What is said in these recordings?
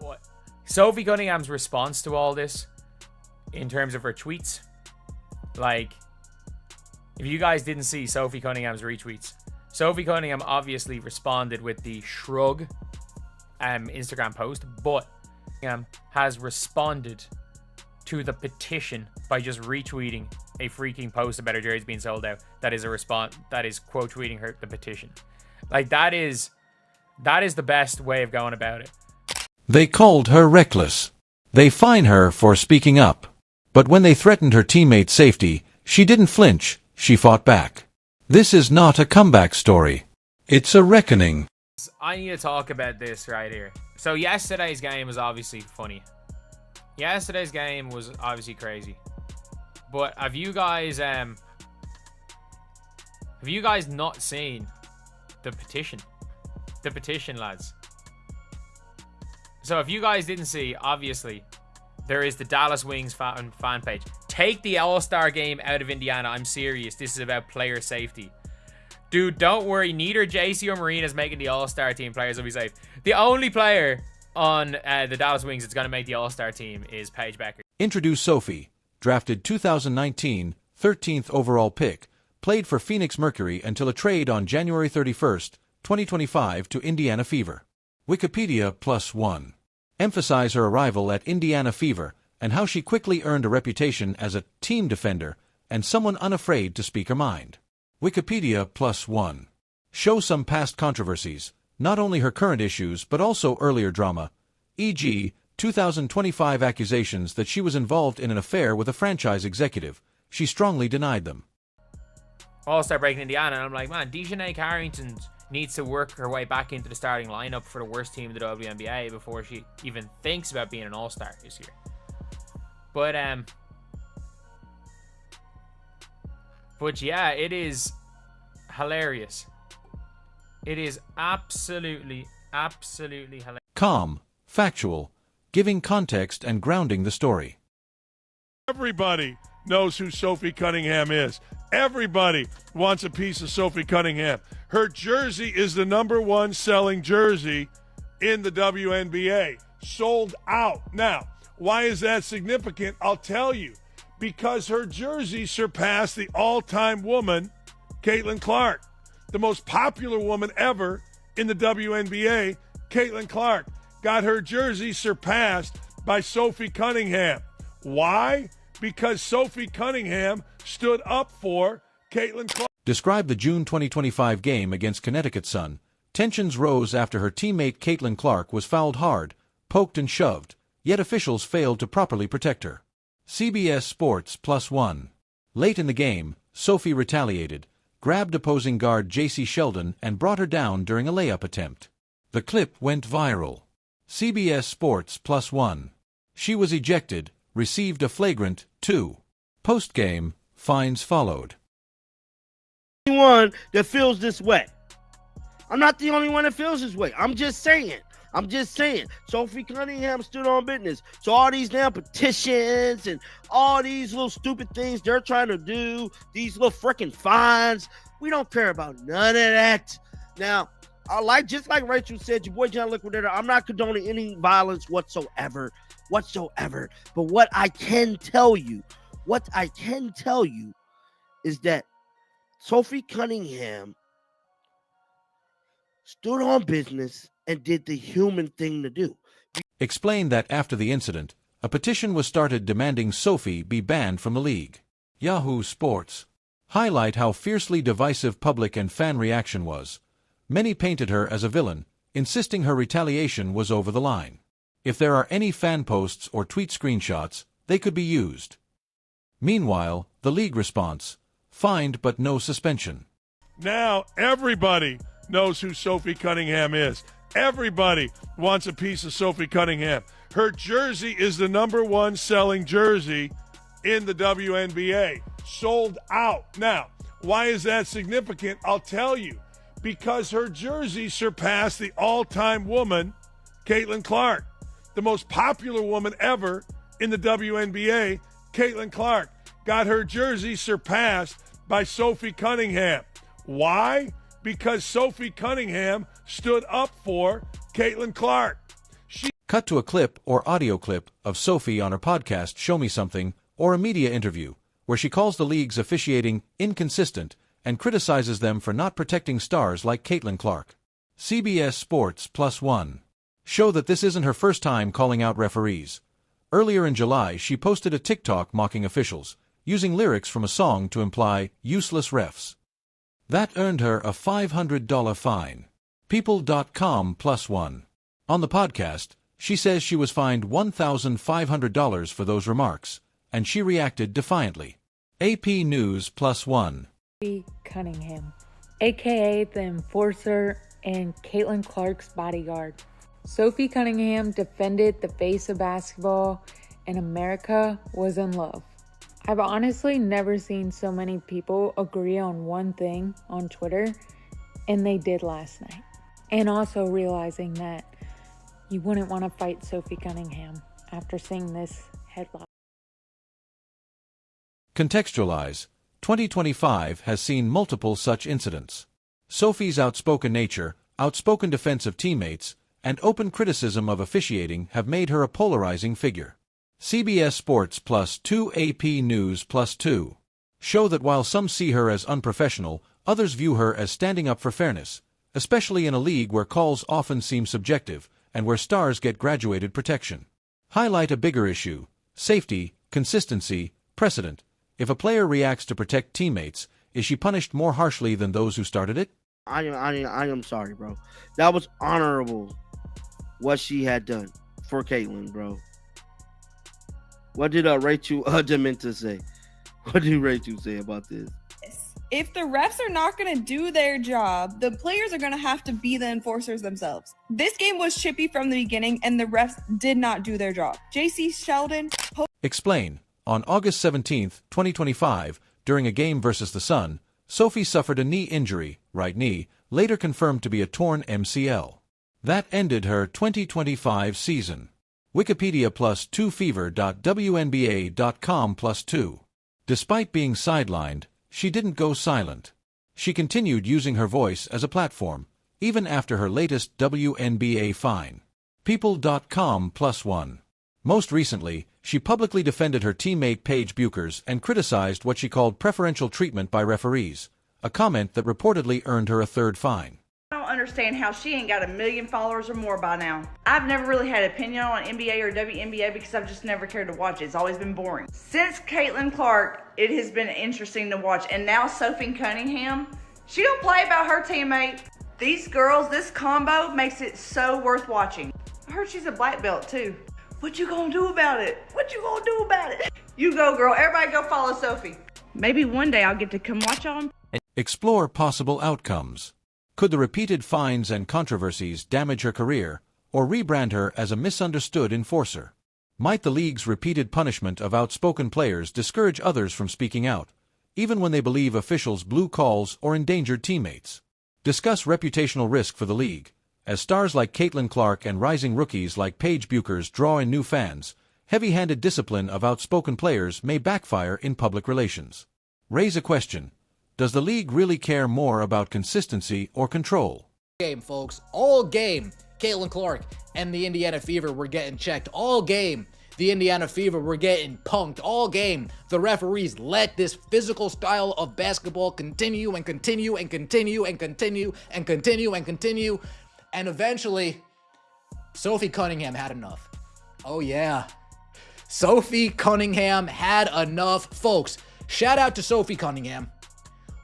But Sophie Cunningham's response to all this, in terms of her tweets, like, if you guys didn't see Sophie Cunningham's retweets, Sophie Cunningham obviously responded with the shrug Instagram post, but has responded to the petition by just retweeting a freaking post about her jersey being sold out. That is a response. That is quote tweeting the petition. Like, that is the best way of going about it. They called her reckless. They fine her for speaking up. But when they threatened her teammates' safety, she didn't flinch. She fought back. This is not a comeback story. It's a reckoning. I need to talk about this right here. So yesterday's game was obviously funny. Yesterday's game was obviously crazy. But have you guys not seen the petition? The petition, lads. So if you guys didn't see, obviously, there is the Dallas Wings fan page. Take the All-Star game out of Indiana. I'm serious. This is about player safety. Dude, don't worry. Neither JC or Marina's making the All-Star team. Players will be safe. The only player on the Dallas Wings that's going to make the All-Star team is Paige Becker. Introduce Sophie, drafted 2019, 13th overall pick, played for Phoenix Mercury until a trade on January 31st, 2025 to Indiana Fever. Wikipedia +1. Emphasize her arrival at Indiana Fever and how she quickly earned a reputation as a team defender and someone unafraid to speak her mind. Wikipedia +1. Show some past controversies, not only her current issues but also earlier drama, e.g., 2025 accusations that she was involved in an affair with a franchise executive. She strongly denied them. All-Star break in Indiana, and I'm like, man, Dejanay Carrington needs to work her way back into the starting lineup for the worst team in the WNBA before she even thinks about being an All-Star this year. But yeah, it is hilarious. It is absolutely hilarious. Calm, factual, giving context and grounding the story. Everybody knows who Sophie Cunningham is. Everybody wants a piece of Sophie Cunningham. Her jersey is the #1 selling jersey in the WNBA. Sold out. Now, why is that significant? I'll tell you. Because her jersey surpassed the all-time woman, Caitlin Clark. The most popular woman ever in the WNBA, Caitlin Clark, got her jersey surpassed by Sophie Cunningham. Why? Because Sophie Cunningham stood up for Caitlin Clark. Describe the June 2025 game against Connecticut Sun. Tensions rose after her teammate Caitlin Clark was fouled hard, poked and shoved, yet officials failed to properly protect her. CBS Sports +1. Late in the game, Sophie retaliated, grabbed opposing guard JC Sheldon and brought her down during a layup attempt. The clip went viral. CBS Sports +1. She was ejected, received a flagrant 2. Post-game, fines followed. One that feels this way. I'm not the only one that feels this way. I'm just saying. Sophie Cunningham stood on business. So all these damn petitions and all these little stupid things they're trying to do, these little freaking fines, we don't care about none of that. Now, just like Rachel said, your boy John Liquidator, I'm not condoning any violence whatsoever. But what I can tell you is that Sophie Cunningham stood on business and did the human thing to do. Explained that after the incident, a petition was started demanding Sophie be banned from the league. Yahoo Sports. Highlight how fiercely divisive public and fan reaction was. Many painted her as a villain, insisting her retaliation was over the line. If there are any fan posts or tweet screenshots, they could be used. Meanwhile, the league response: fined but no suspension. Now everybody knows who Sophie Cunningham is. Everybody wants a piece of Sophie Cunningham. Her jersey is the #1 selling jersey in the WNBA. Sold out. Now, why is that significant? I'll tell you. Because her jersey surpassed the all-time woman, Caitlin Clark. The most popular woman ever in the WNBA, Caitlin Clark, got her jersey surpassed by Sophie Cunningham. Why? Because Sophie Cunningham stood up for Caitlin Clark. Cut to a clip or audio clip of Sophie on her podcast Show Me Something or a media interview, where she calls the league's officiating inconsistent and criticizes them for not protecting stars like Caitlin Clark. CBS Sports Plus One show that this isn't her first time calling out referees. Earlier in July, she posted a TikTok mocking officials, using lyrics from a song to imply useless refs. That earned her a $500 fine. People.com Plus One. On the podcast, she says she was fined $1,500 for those remarks, and she reacted defiantly. AP News Plus One. Sophie Cunningham, aka the Enforcer and Caitlin Clark's bodyguard. Sophie Cunningham defended the face of basketball, and America was in love. I've honestly never seen so many people agree on one thing on Twitter, and they did last night. And also realizing that you wouldn't want to fight Sophie Cunningham after seeing this headline. Contextualize. 2025 has seen multiple such incidents. Sophie's outspoken nature, outspoken defense of teammates, and open criticism of officiating have made her a polarizing figure. CBS Sports Plus 2 AP News Plus 2 show that while some see her as unprofessional, others view her as standing up for fairness, especially in a league where calls often seem subjective and where stars get graduated protection. Highlight a bigger issue: safety, consistency, precedent. If a player reacts to protect teammates, is she punished more harshly than those who started it? I am sorry, bro. That was honorable what she had done for Caitlin, bro. What did Rachel Dementa say? What did Rachel say about this? If the refs are not going to do their job, the players are going to have to be the enforcers themselves. This game was chippy from the beginning, and the refs did not do their job. JC Sheldon... Explain. On August 17, 2025, during a game versus the Sun, Sophie suffered a knee injury, right knee, later confirmed to be a torn MCL. That ended her 2025 season. Wikipedia plus 2fever.WNBA.com plus 2. Despite being sidelined, she didn't go silent. She continued using her voice as a platform, even after her latest WNBA fine. People.com plus 1. Most recently, she publicly defended her teammate Paige Buchers and criticized what she called preferential treatment by referees, a comment that reportedly earned her a third fine. I don't understand how she ain't got 1 million followers or more by now. I've never really had an opinion on NBA or WNBA because I've just never cared to watch it. It's always been boring. Since Caitlin Clark, it has been interesting to watch. And now Sophie Cunningham, she don't play about her teammate. These girls, this combo makes it so worth watching. I heard she's a black belt too. What you gonna do about it? What you gonna do about it? You go, girl. Everybody go follow Sophie. Maybe one day I'll get to come watch on. Explore possible outcomes. Could the repeated fines and controversies damage her career, or rebrand her as a misunderstood enforcer? Might the league's repeated punishment of outspoken players discourage others from speaking out, even when they believe officials blew calls or endangered teammates? Discuss reputational risk for the league. As stars like Caitlin Clark and rising rookies like Paige Buchers draw in new fans, heavy-handed discipline of outspoken players may backfire in public relations. Raise a question. Does the league really care more about consistency or control? Game, folks. All game. Caitlin Clark and the Indiana Fever were getting checked. All game. The Indiana Fever were getting punked. All game. The referees let this physical style of basketball continue and continue and continue and continue and continue and continue. And eventually, Sophie Cunningham had enough. Oh, yeah. Sophie Cunningham had enough. Folks, shout out to Sophie Cunningham.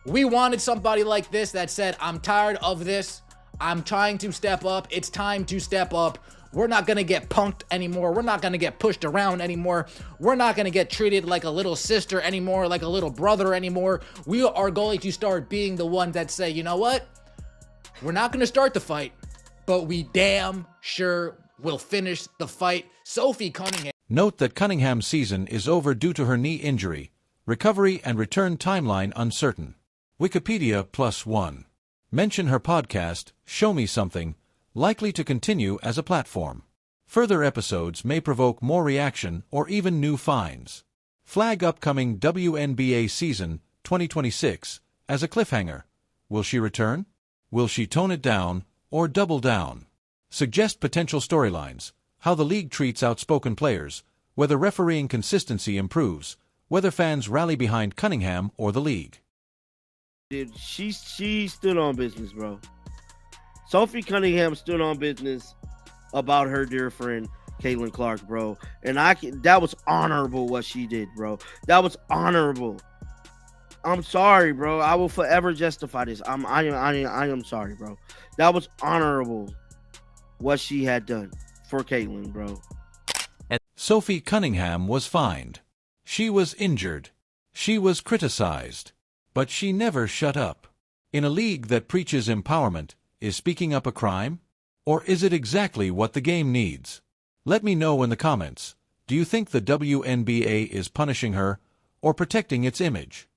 We wanted somebody like this that said, I'm tired of this. I'm trying to step up. It's time to step up. We're not going to get punked anymore. We're not going to get pushed around anymore. We're not going to get treated like a little sister anymore, like a little brother anymore. We are going to start being the ones that say, you know what? We're not going to start the fight, but we damn sure will finish the fight. Sophie Cunningham. Note that Cunningham's season is over due to her knee injury. Recovery and return timeline uncertain. Wikipedia plus 1. Mention her podcast, Show Me Something, likely to continue as a platform. Further episodes may provoke more reaction or even new fines. Flag upcoming WNBA season 2026 as a cliffhanger. Will she return? Will she tone it down or double down? Suggest potential storylines. how the league treats outspoken players, whether refereeing consistency improves, whether fans rally behind Cunningham or the league. Dude, she stood on business, bro. Sophie Cunningham stood on business about her dear friend Caitlin Clark, bro. And that was honorable what she did, bro. That was honorable. I'm sorry, bro. I will forever justify this. I am sorry, bro. That was honorable what she had done for Caitlin, bro. Sophie Cunningham was fined. She was injured. She was criticized. But she never shut up. In a league that preaches empowerment, is speaking up a crime? Or is it exactly what the game needs? Let me know in the comments. Do you think the WNBA is punishing her or protecting its image?